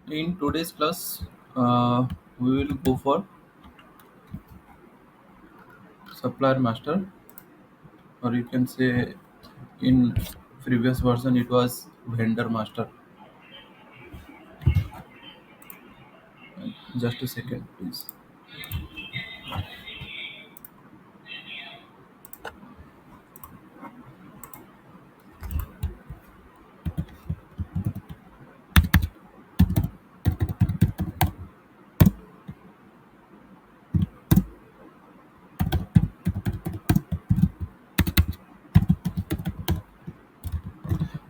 In today's class, we will go for Supplier Master, or you can say in previous version it was Vendor Master. Just a second, please.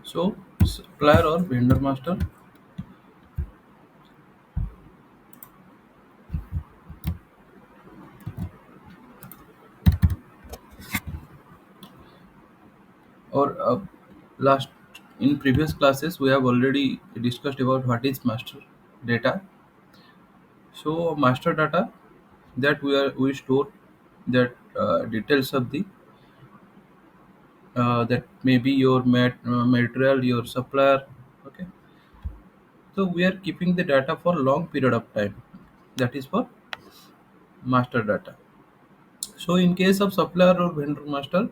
So, Supplier or Vendor Master, or last in previous classes we have already discussed about what is master data. So, master data that we store that details of the that may be your material, your supplier. Okay, so we are keeping the data for long period of time. That is for master data. So in case of supplier or vendor master,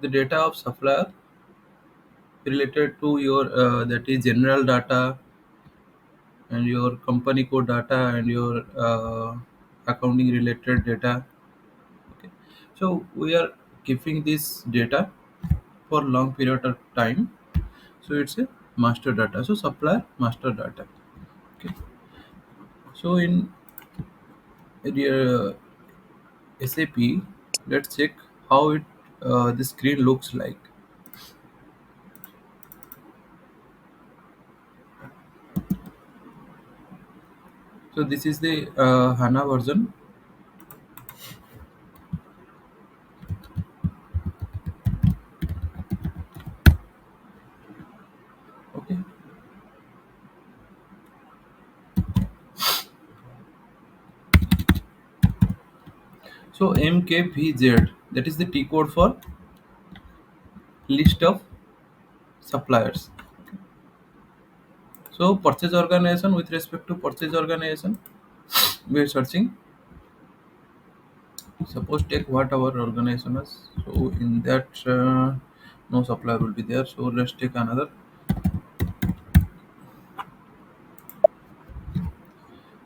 the data of supplier related to your that is general data and your company code data and your accounting related data. Okay. So we are keeping this data for long period of time. So it's a master data. So supplier master data. Okay. So in uh, SAP, let's check how it the screen looks like. So this is the HANA version. Okay. So MKVZ, that is the T code for list of suppliers. So purchase organization, with respect to purchase organization, we are searching. Suppose take what our organization is. So in that no supplier will be there. So let's take another.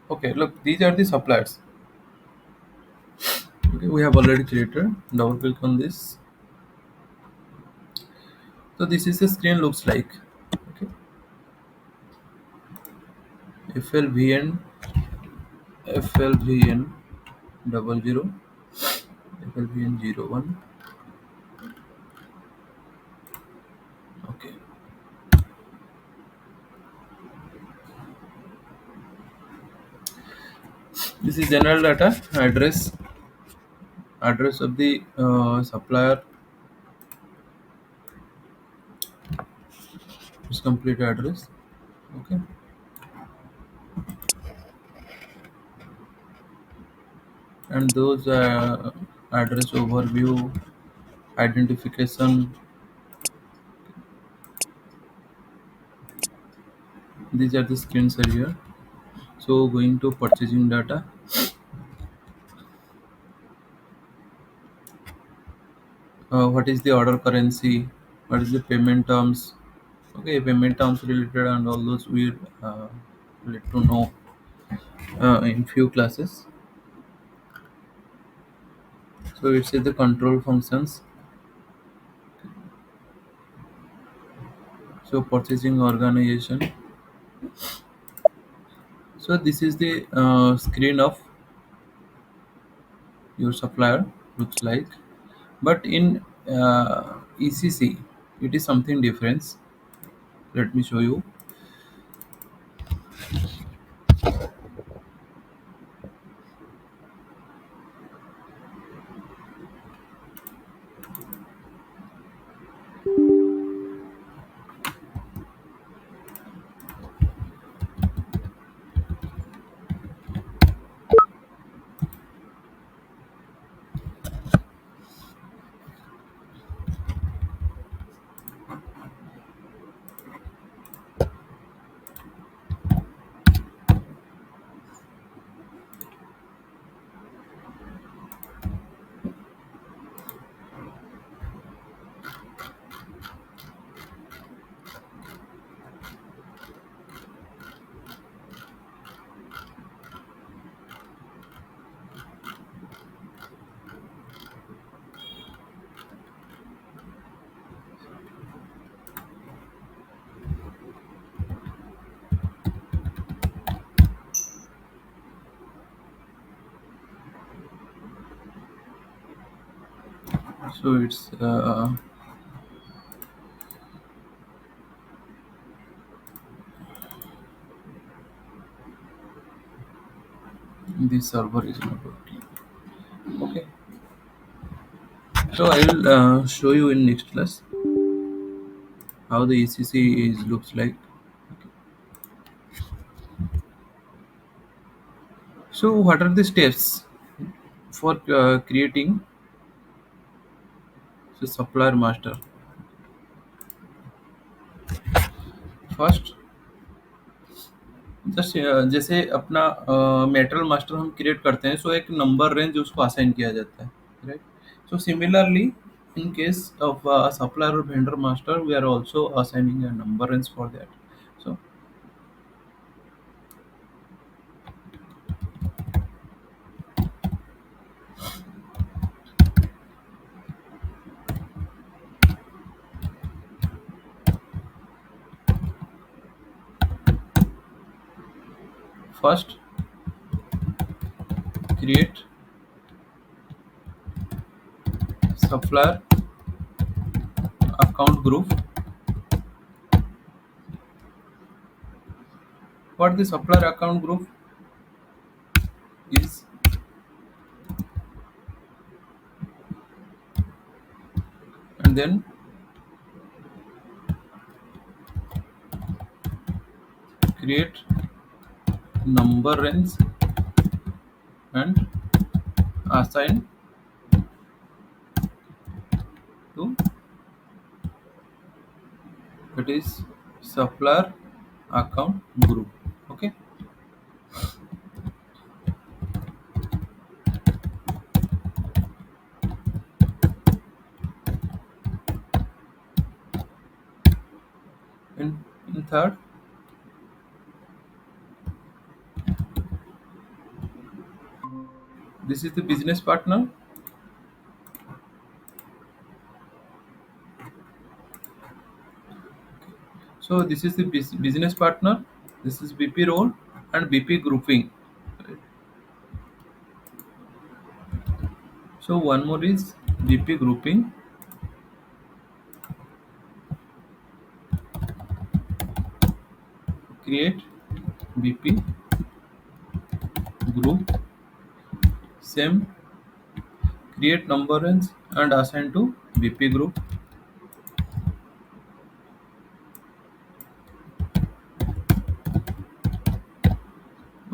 Okay, look, these are the suppliers. Okay, we have already created. Double click on this. So this is the screen looks like. Okay, FLVN, FLVN double zero, FLVN 01. Okay, this is general data address of the supplier is complete address. Okay, and those address overview, identification. These are the screens are here. So going to purchasing data. What is the order currency? What is the payment terms? Okay, payment terms related and all those we let to know in few classes. So it's the control functions. So purchasing organization. So this is the screen of your supplier looks like, but in ECC it is something different. Let me show you. So it's this server is not working. Okay. So I will show you in next class how the ECC is looks like. So what are the steps for creating the supplier master? First, just जैसे अपना metal master हम create करते हैं, सो एक number range उसको assign किया जाता है, right? So similarly in case of supplier और vendor master we are also assigning a number range for that. So first create supplier account group. What the supplier account group is, and then create number range and assign to, that is, supplier account group. Okay. In third, this is the business partner. So this is the business partner. This is BP role and BP grouping. So one more is BP grouping. Create BP group. Same. Create number range and assign to BP group.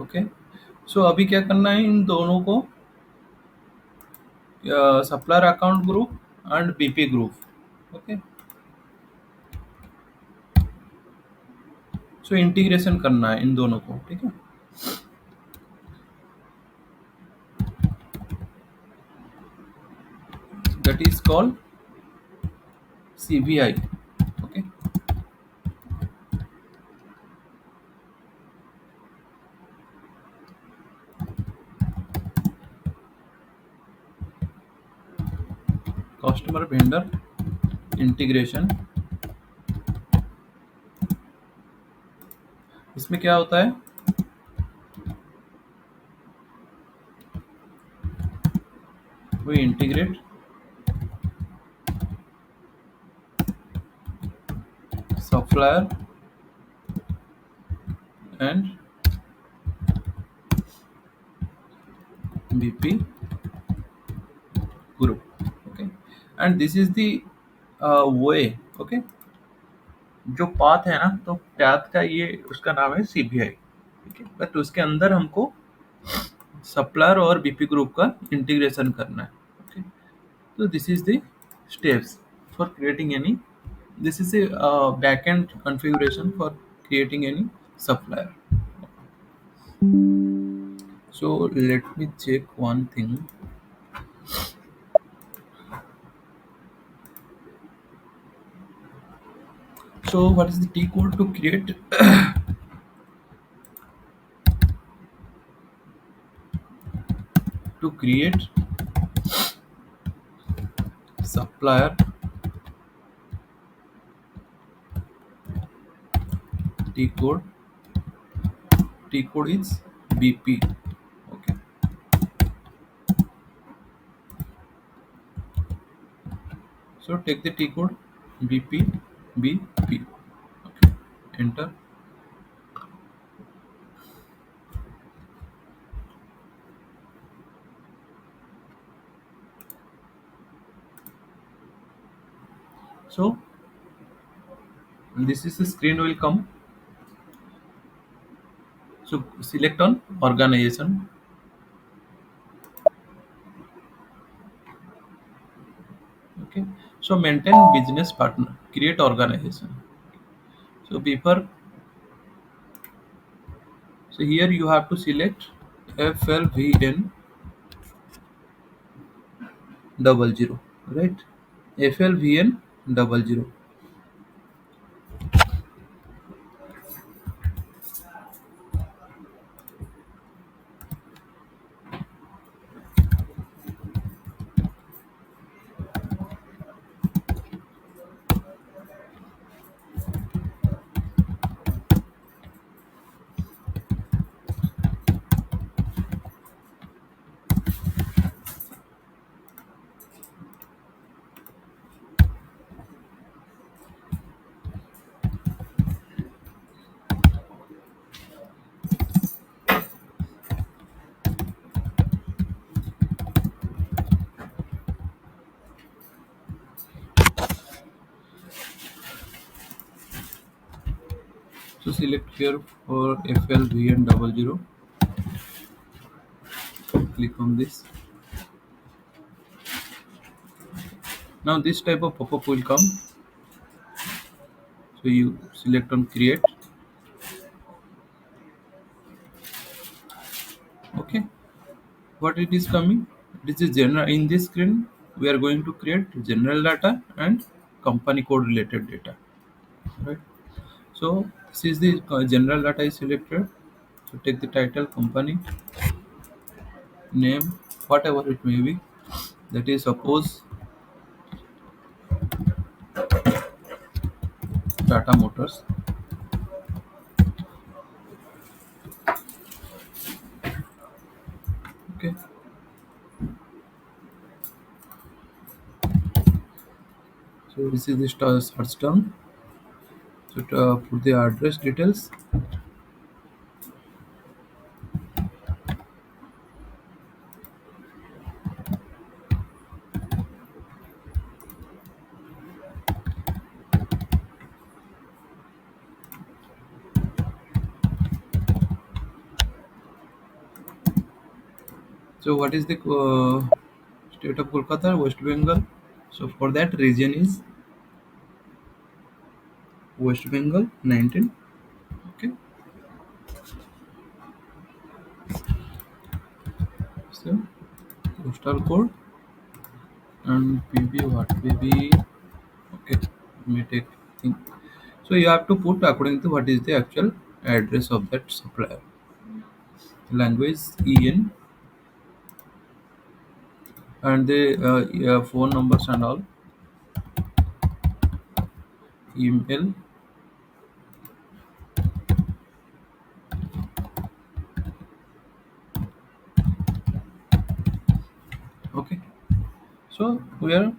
Okay. So अभी क्या करना है इन दोनों को, supplier account group and BP group. Okay. So integration करना है इन दोनों को, ठीक है. That is called CVI. Okay. Customer vendor integration. इसमें क्या होता है, we integrate supplier and BP group. Okay. And this is the way. Okay. जो पाथ है ना, तो पाथ का ये उसका नाम है CVI. ठीक है. बट उसके अंदर हमको सप्लायर और बीपी ग्रुप का इंटीग्रेशन करना है. ओके. तो this is the steps for creating any, this is a backend configuration for creating any supplier. So let me check one thing. So what is the T code to create to create supplier? T code, T code is BP. Okay. So take the T code BPBP. Okay. Enter. So this is the screen will come. So select on organization. Okay. So maintain business partner. Create organization. So before, so here you have to select FLVN double zero, right? FLVN double zero. So select here for FLVN double zero. Click on this. Now this type of pop-up will come. So you select on create. Okay. What it is coming? This is general. In this screen, we are going to create general data and company code related data. Right. So this is the general data is selected. So take the title, company, name, whatever it may be. That is suppose Tata Motors. Okay. So this is the search term. So to, put the address details. So what is the state of Kolkata, West Bengal? So for that region is West Bengal 19. Okay. So postal code and PB what PB. Okay. Let me take thing. So you have to put according to what is the actual address of that supplier. Language EN and the yeah, phone numbers and all. Email. Okay. So we are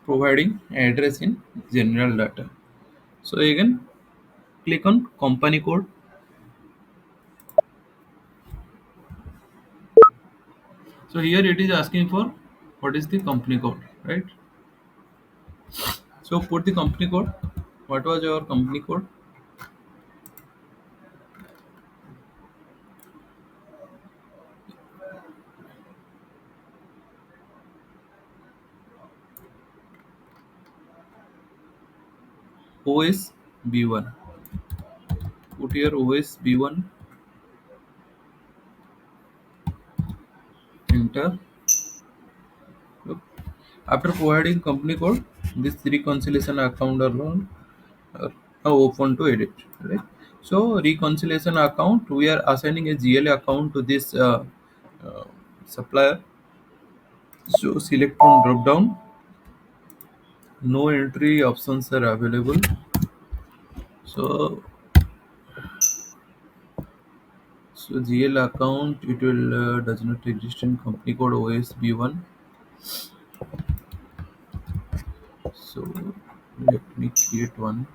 providing address in general data. So again click on company code. So here it is asking for what is the company code, right? So put the company code. What was your company code? OS B1. Put here OS B1. Enter. Look. After providing company code, this reconciliation account are now open to edit. Right. So reconciliation account, we are assigning a GL account to this uh, supplier. So select from drop down. No entry options are available. So GL account it will does not exist in company code OS B1. So Let me create one.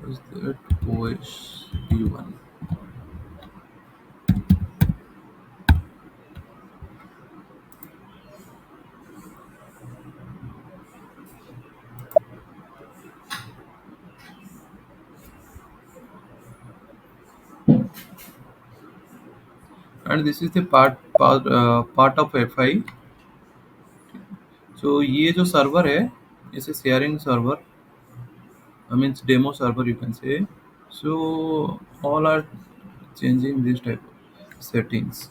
Is that OSD1? And this is the part of FI. So ये जो server है, इसे sharing server, I mean demo server you can say. So all are changing this type of settings.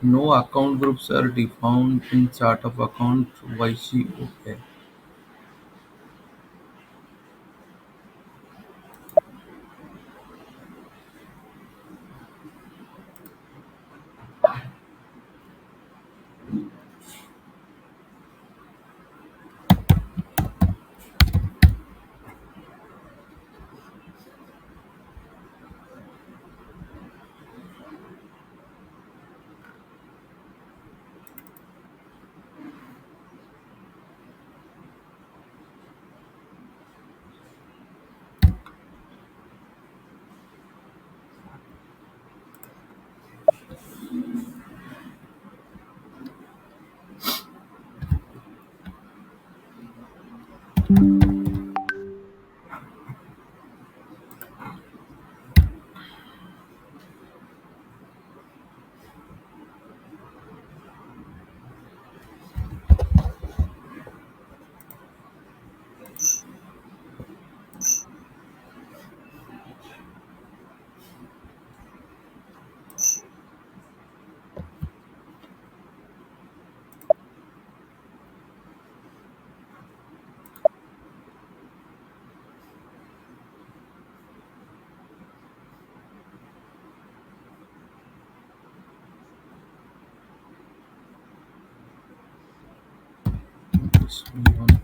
No account groups are defined in chart of account YC. Okay. This one.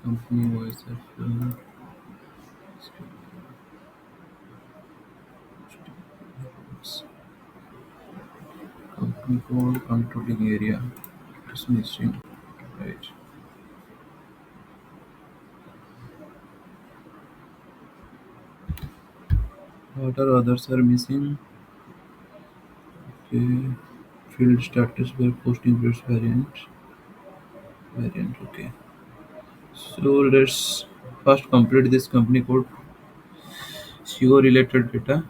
Company voice of company code controlling area. It's missing. Right. What are others are missing? Okay. Field status by posting groups variant. Variant. Okay. So let's first complete this company code. CO related data.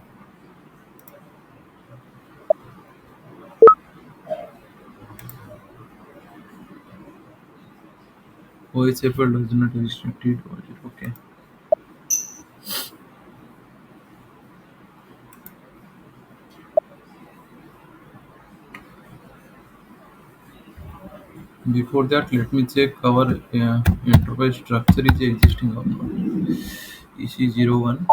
OSFL does not restricted. Okay. Before that, let me check our enterprise structure is existing or not. EC01.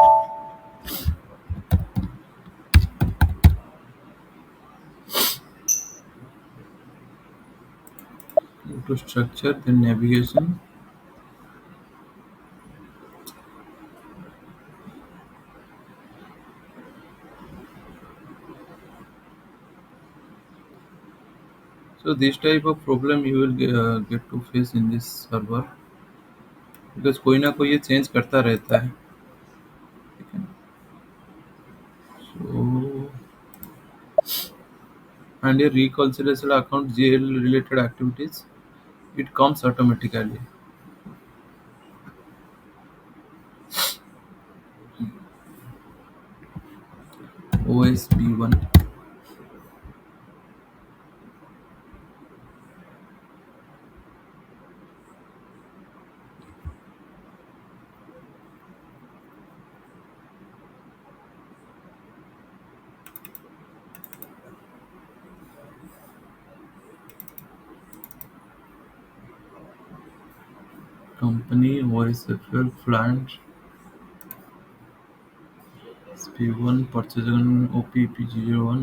Go to structure, then navigation. So this type of problem you will get to face in this server because कोई ना कोई ये change करता रहता है. ठीक है. So and your reconciliation account GL related activities, it comes automatically. OSB1. company OSFL plant P1 purchase on OPP01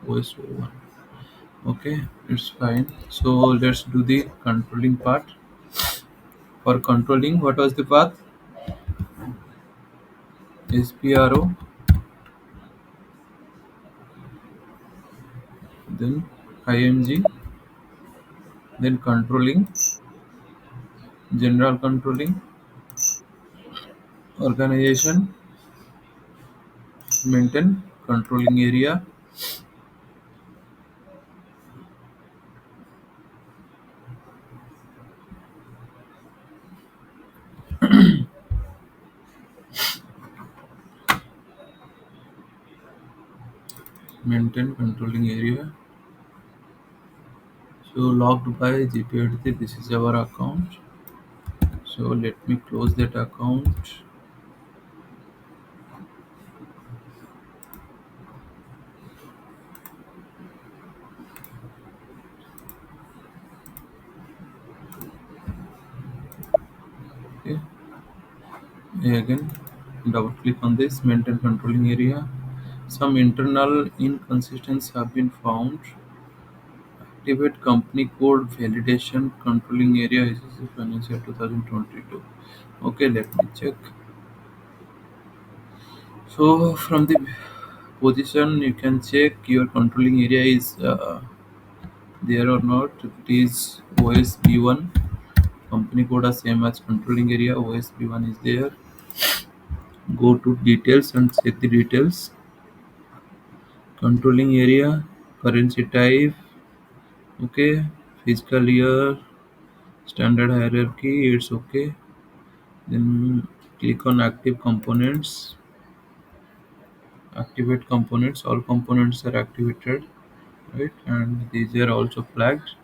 OS01. Okay, it's fine. So let's do the controlling part. For controlling, what was the path? SPRO, then IMG, then controlling, general controlling, organization, maintain, controlling area, maintain, controlling area. So logged by GPAD, this is our account. So let me close that account. Okay. Again, double click on this maintain controlling area. Some internal inconsistencies have been found. Activate company code validation controlling area is financial 2022. Okay, let me check. So from the position, you can check your controlling area is there or not. It is OSB1. Company code are same as controlling area. OSB1 is there. Go to details and check the details. Controlling area, currency type, okay, fiscal year, standard hierarchy, it's okay. Then click on active components, activate components, all components are activated, right? And these are also flagged.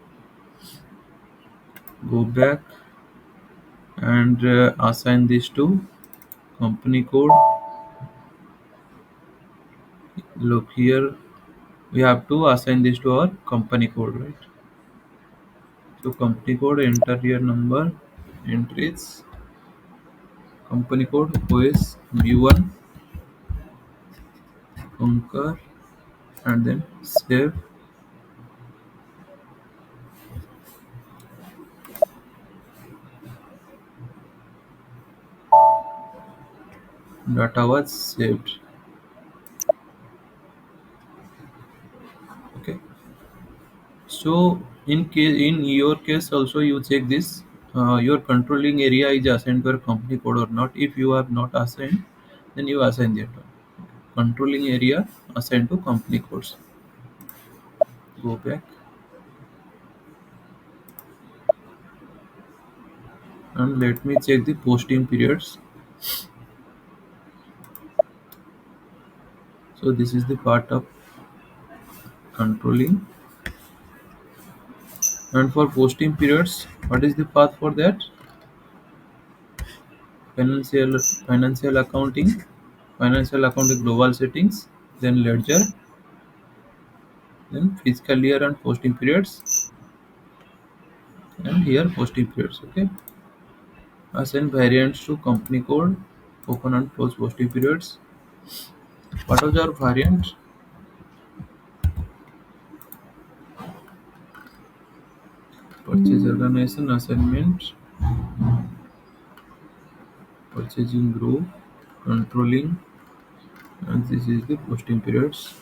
Go back and assign this to company code. Look here, we have to assign this to our company code, right? So company code, enter your number, entries, company code OS V1 conquer and then save. Data was saved. Okay, so in your case also you check this, your controlling area is assigned to your company code or not. If you have not assigned, then you assign that one. Controlling area assigned to company codes. Go back and let me check the posting periods. So this is the part of controlling, and for posting periods, what is the path for that? Financial accounting, financial accounting global settings, then ledger, then fiscal year and posting periods, and here posting periods. Okay, assign variants to company code, open and close posting periods. What was our variant? Purchase organization assignment, purchasing group, controlling, and this is the posting periods.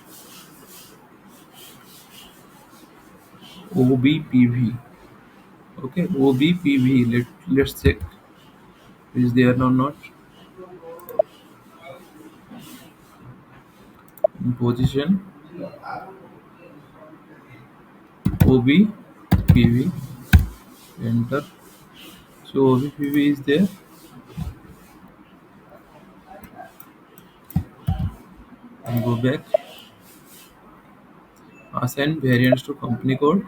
OBPV. Okay, OBPV. Let's check is there or not. In position OBPV, enter. So OBPV is there. And go back. Assign variants to company code.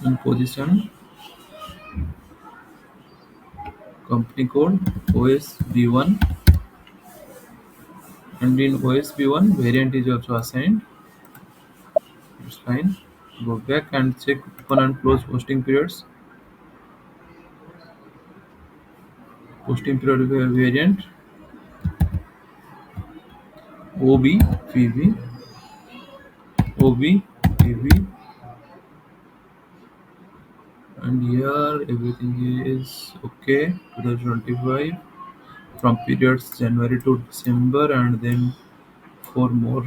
In position company code OSB1, and in OSB1 variant is also assigned. It's fine. Go back and check open and close posting periods. Posting period variant OB PV OB PV, and here everything is okay. 2025 from periods January to December, and then four more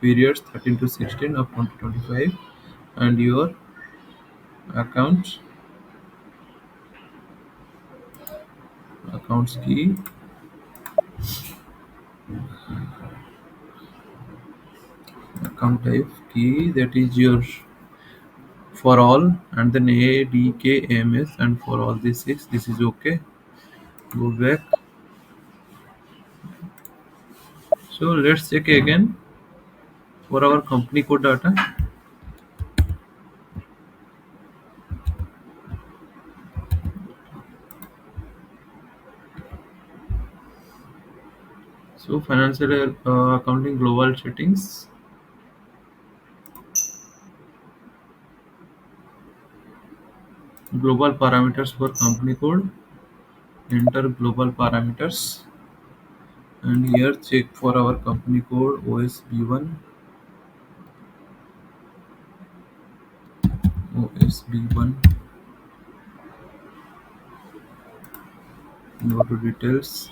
periods 13 to 16 of 2025, and your account accounts key, account type key, that is your for all, and then ADKAMS, and for all these six this is okay. Go back. So let's check again for our company code data. So financial accounting global settings, global parameters for company code, enter global parameters, and here check for our company code OSB1, OSB1, go to details.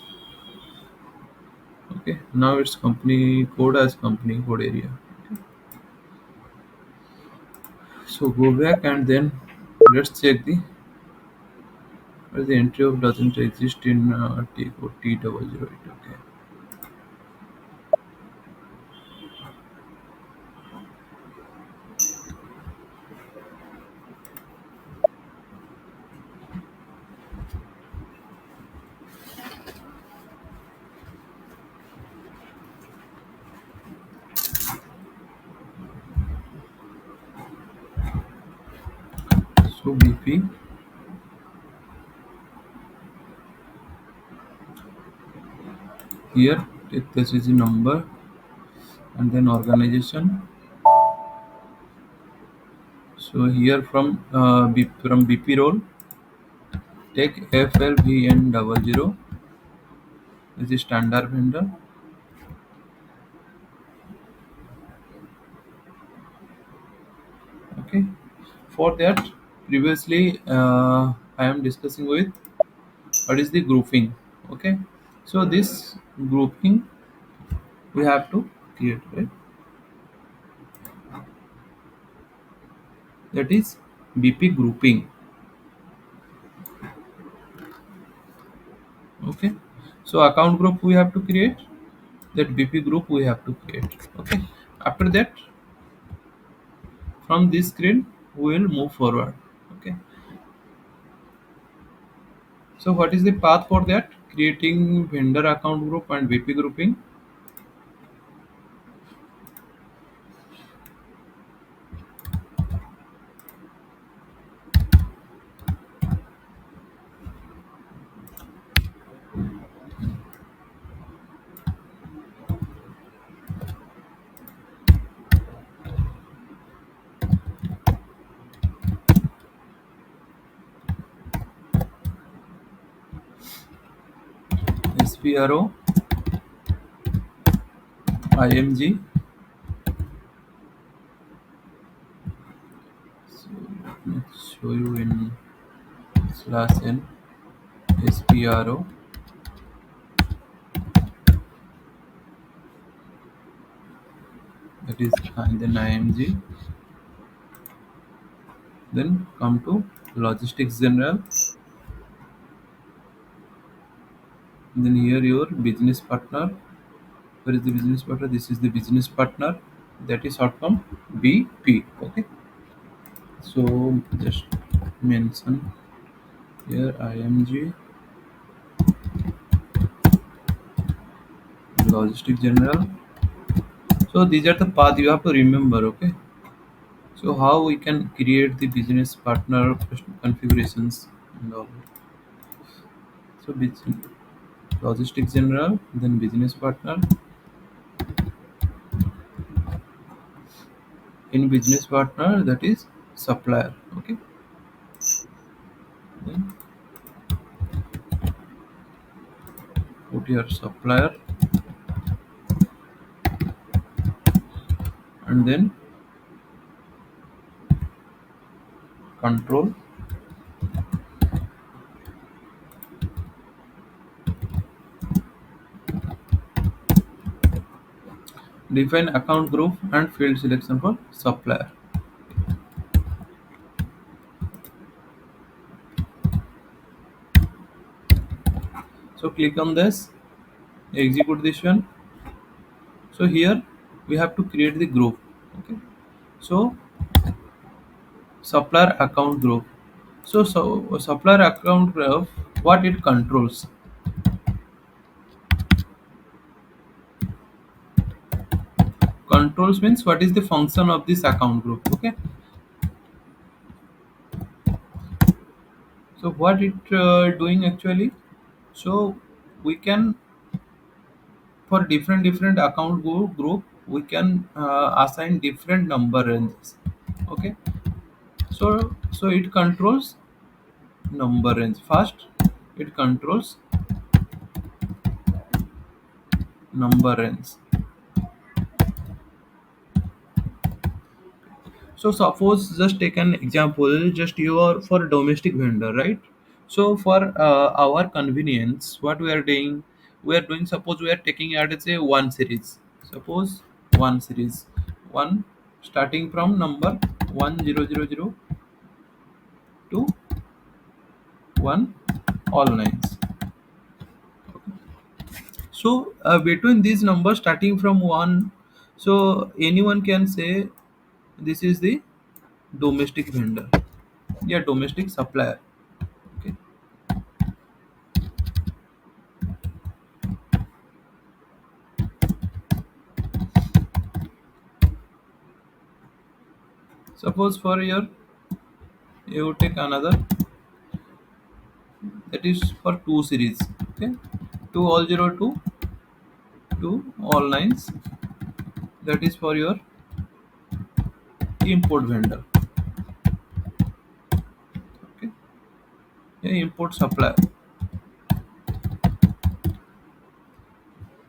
Okay, now it's company code as company code area. So go back and then let's check the entry of doesn't exist in T code T008. Okay. So BP, here this is the number, and then organization. So here from BP role, take FLVN00 is the standard vendor. Okay. For that, previously I am discussing with what is the grouping. Okay. So this grouping we have to create, right? That is BP grouping. Okay. So account group we have to create. That BP group we have to create. Okay. After that, from this screen we will move forward. Okay. So what is the path for that? Creating vendor account group and BP grouping. SPRO, IMG. So let me show you in /n SPRO, that is, and then IMG. Then come to logistics general. Then here your business partner. Where is the business partner? This is the business partner. That is short form BP. Okay. So just mention here IMG, logistic general. So these are the path you have to remember. Okay. So how we can create the business partner configurations and all. So logistics general, then business partner. In business partner, that is supplier. Okay. Then your supplier, and then control, define account group and field selection for supplier. So click on this, execute this one. So here we have to create the group. Okay. So supplier account group. So supplier account group, what it controls. Controls means what is the function of this account group. Okay. So what it doing actually. So we can, for different account group we can assign different number ranges. Okay. So it controls number range. First it controls number range. So suppose, just take an example, just you are for domestic vendor, right? So for our convenience, what we are doing, suppose we are taking out, let's say, one series. Suppose one series, one starting from number 1000 to one all nines. So between these numbers starting from one, so anyone can say this is the domestic vendor, yeah, domestic supplier. Okay. Suppose for your, you take another, that is for two series. Okay, two all zero two, two all nines. That is for your import vendor. Okay, yeah, import supplier.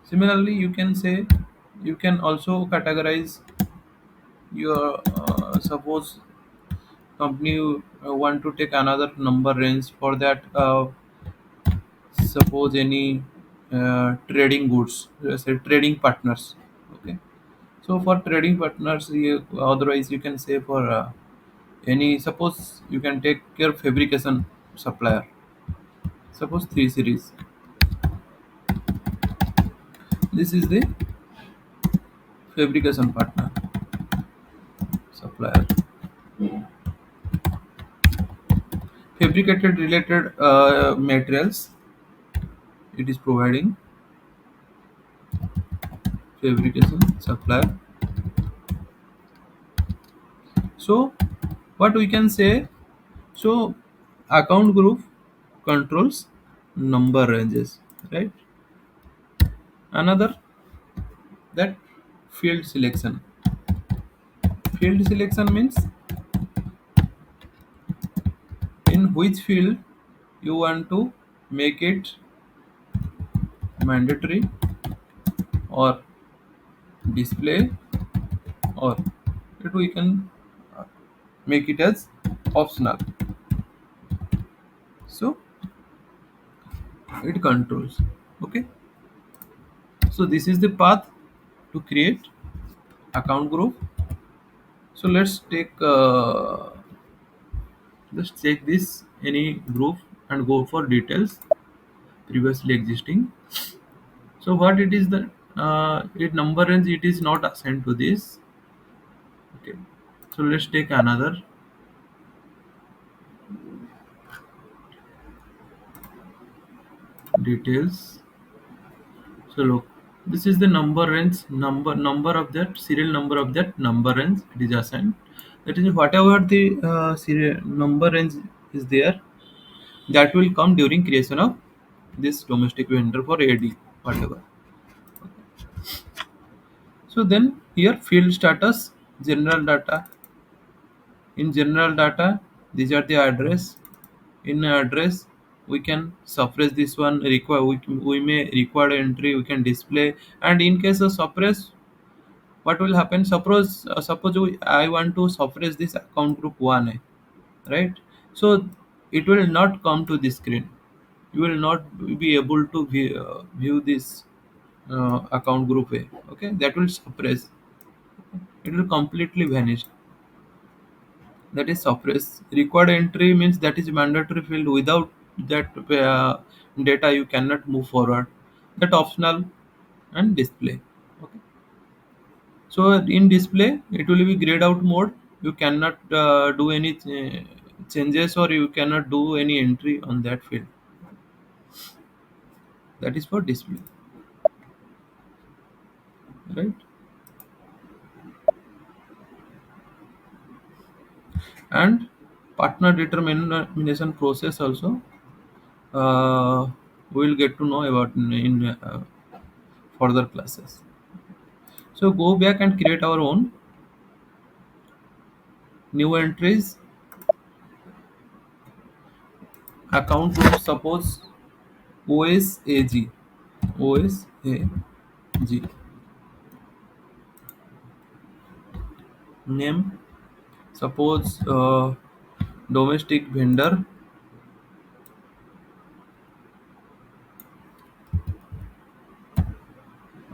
Similarly, you can say, you can also categorize your suppose company want to take another number range for that. Suppose any trading goods, say trading partners. Okay. So for trading partners, otherwise you can say for any, suppose you can take your fabrication supplier. Suppose three series. This is the fabrication partner supplier. Fabricated related materials. It is providing fabrication supplier. So what we can say. So account group controls number ranges, right? Another, that field selection. Field selection means in which field you want to make it mandatory or display, or it we can make it as optional. So it controls. Okay. So this is the path to create account group. So let's check this any group and go for details previously existing. So what it is, the it number range, it is not assigned to this. Okay. So let's take another details. So look, this is the number range, number of that serial number of that number range it is assigned. That is whatever the serial number range is there, that will come during creation of this domestic vendor for AD, whatever. So then here field status, general data. In general data, these are the address. In address, we can suppress this one. We may require entry, we can display. And in case of suppress, what will happen? Suppose I want to suppress this account group 1A, right? So it will not come to the screen. You will not be able to view this account group A. Okay, that will suppress. It will completely vanish. That is suppress. Required entry means that is mandatory field. Without that data, you cannot move forward. That optional. And display. Okay. So in display, it will be grayed out mode. You cannot do any changes, or you cannot do any entry on that field. That is for display, right? And partner determination process also, we will get to know about in further classes. So go back and create our own new entries. Account group, suppose OSAG. OSAG. Name, suppose domestic vendor.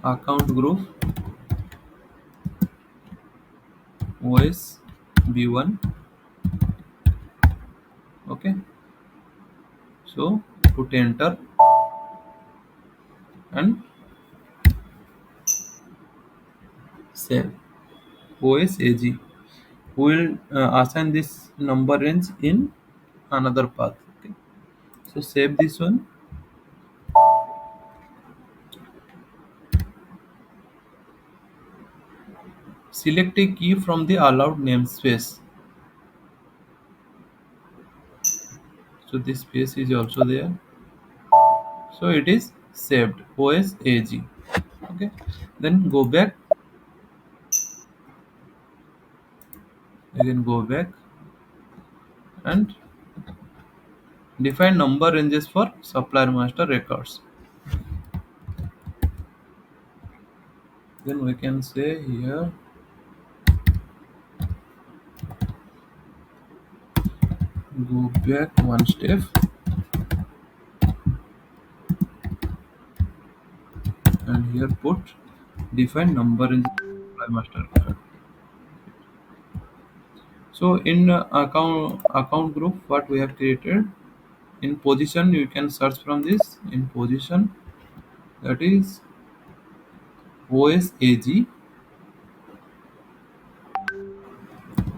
Account group OS B1. Okay, so put enter and save. OSAG, we will assign this number range in another path. Okay, so save this one. Select a key from the allowed namespace. So this space is also there. So it is saved. OSAG. Okay, then go back. Again go back and define number ranges for supplier master records. Then we can say here, go back one step and here put define number in supply master record. So in account group, what we have created, in position you can search from this. In position, that is OSAG.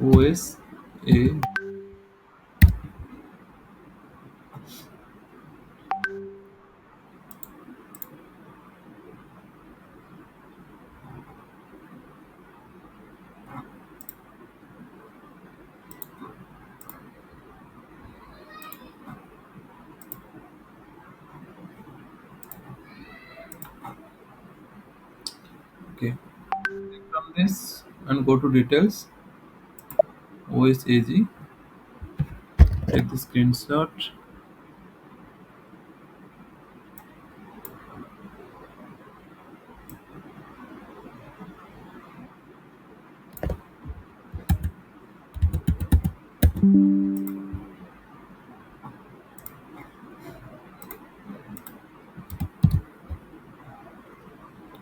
OSA. Okay, from this and go to details. OSAG, take the screenshot.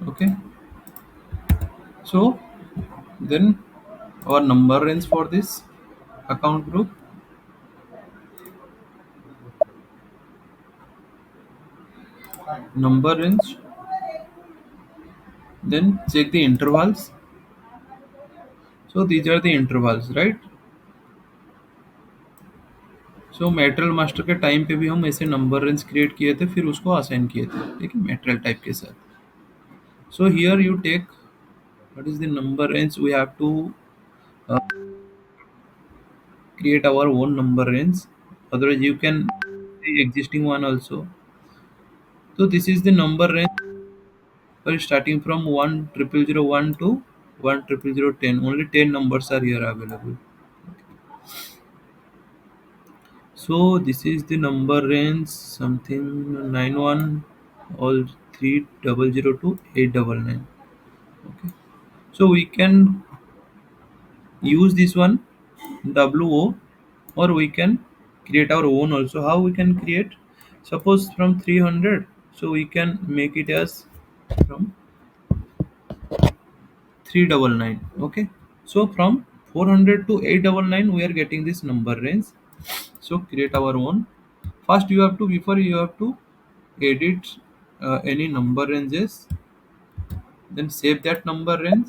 Okay, so then our number range for this account group, number range. Then check the intervals. So these are the intervals, right? So material master के time पे भी हम ऐसे number range create किए थे, फिर उसको assign किए थे, ठीक है, मेटेरियल टाइप के साथ. So here you take what is the number range we have to uh, create our own number range. Otherwise you can the existing one also. So this is the number range for starting from 10001 to 10010. Only 10 numbers are here available. So this is the number range something 91 all 3002 899. Okay, so we can use this one wo, or we can create our own also. How we can create? Suppose from 300, so we can make it as from 399. Okay, so from 400 to 899 we are getting this number range. So create our own. First you have to, before you have to edit any number ranges, then save that number range.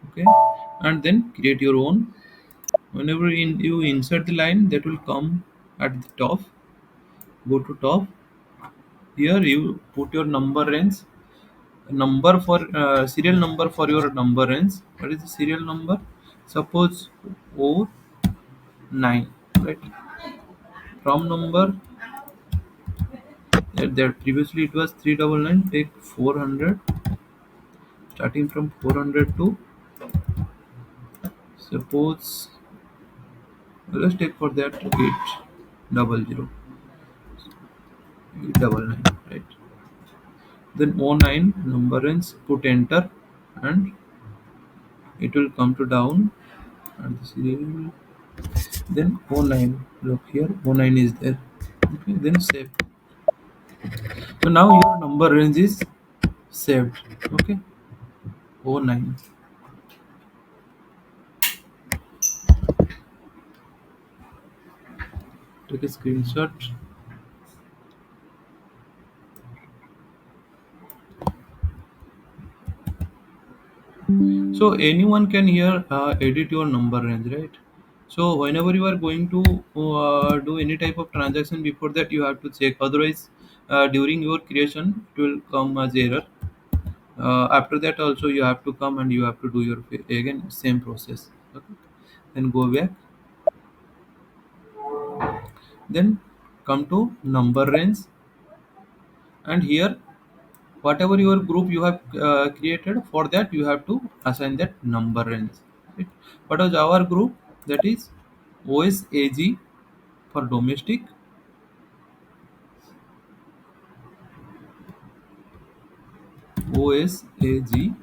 Okay, and then create your own. Whenever you insert the line, that will come at the top. Go to top. Here you put your number range, number for serial number for your number range. What is the serial number? Suppose O 9, right? From number that previously it was 399. Take 400, starting from 400 to, suppose, let's take for that 800, 899, right? Then O 9 number range, put enter, and it will come to down, and the serial. Then O 9, look here, O 9 is there. Okay, then save. So now your number range is saved. Okay, O 9. Take a screenshot. So anyone can here edit your number range, right? So whenever you are going to do any type of transaction, before that you have to check. Otherwise, during your creation, it will come as error. After that also you have to come and you have to do your again same process. Okay. Then go back. Then come to number range, and here whatever your group you have created, for that you have to assign that number range, right? What was our group? That is OSAG for domestic, OSAG,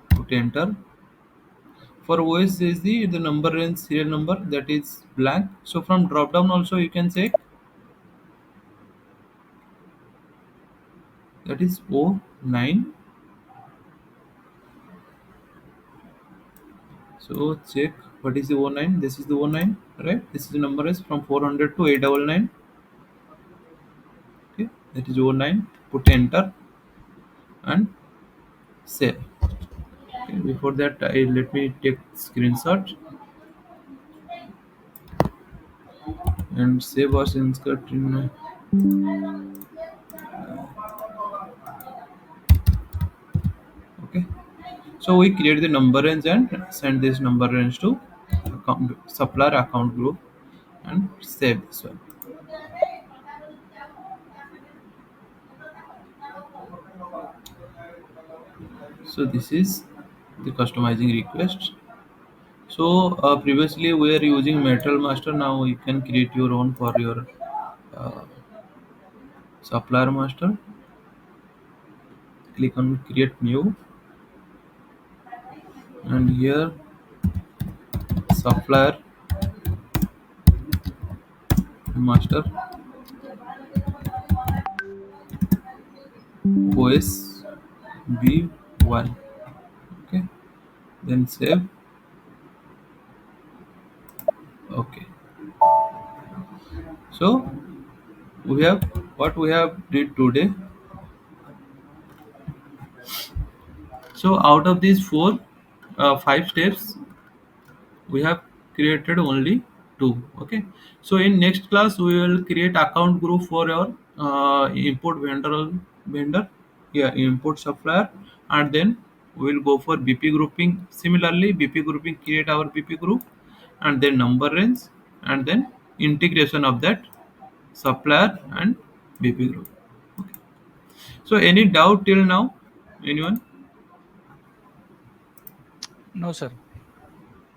put enter. For OSAG the number range serial number, that is blank. So from drop down also you can check, that is O 9. So check what is the O 9. This is the O 9, right? This is the number is from 400 to 899. Okay, that is O 9. Put enter and save. Okay, before that, let me take screenshot and save our screenshot in. Okay, so we create the number range and send this number range to supplier account group and save this one. So this is the customizing request. So previously we are using Material Master. Now you can create your own for your uh, Supplier Master. Click on create new, and here Supplier Master OS B1. Okay, then save. Okay, so we have what we have did today. So out of these four, 5 steps, we have created only two. Okay, so in next class we will create account group for our import vendor, yeah, import supplier, and then we will go for BP grouping. Similarly, BP grouping, create our BP group, and then number range, and then integration of that supplier and BP group. Okay, so any doubt till now, anyone? No, sir.